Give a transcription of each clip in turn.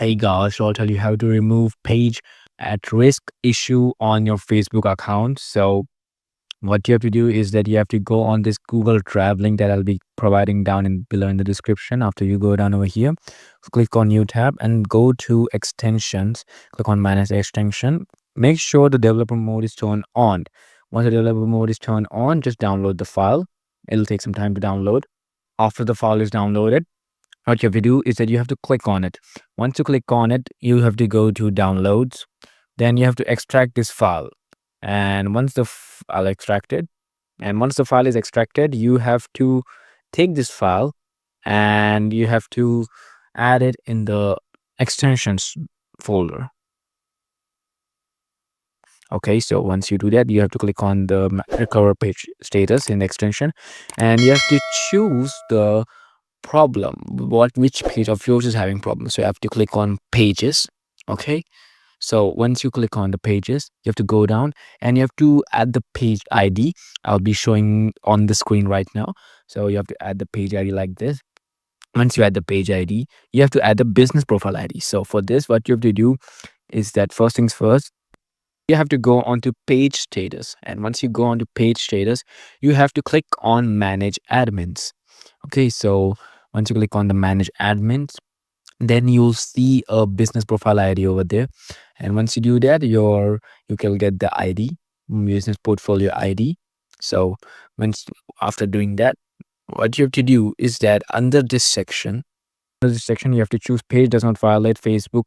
Hey guys, so I'll tell you how to remove page at risk issue on your Facebook account. So what you have to do is that you have to go on this Google Drive link that I'll be providing down in below in the description. After you go down over here, click on new tab and go to extensions. Click on manage extension. Make sure the developer mode is turned on. Once the developer mode is turned on, just download the file. It'll take some time to download. After the file is downloaded, what you have to do is that you have to click on it. Once you click on it, you have to go to downloads. Then you have to extract this file. And once the file extracted, and once the file is extracted, you have to take this file and you have to add it in the extensions folder. Okay, so once you do that, you have to click on the recover page status in the extension, and you have to choose the problem, which page of yours is having problems. So you have to click on pages. Okay, so once you click on the pages, you have to go down and you have to add the page ID. I'll be showing on the screen right now. So you have to add the page ID like this. Once you add the page ID, you have to add the business profile ID. So for this, what you have to do is that first things first, you have to go onto page status, and once you go onto page status, you have to click on manage admins. Okay, so once you click on the manage admins, then you'll see a business profile ID over there, and once you do that, you can get the ID, business portfolio ID. So once after doing that, what you have to do is that under this section, you have to choose page does not violate Facebook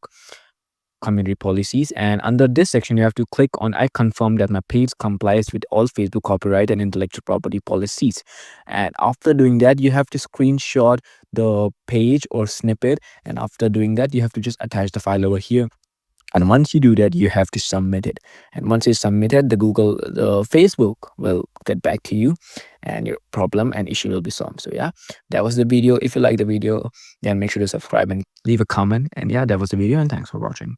community policies, and under this section you have to click on I confirm that my page complies with all Facebook copyright and intellectual property policies. And after doing that, you have to screenshot the page or snippet, and after doing that, you have to just attach the file over here. And once you do that, you have to submit it, and once it's submitted, the Facebook will get back to you and your problem and issue will be solved. So yeah, that was the video. If you like the video, then make sure to subscribe and leave a comment. And yeah, that was the video, and thanks for watching.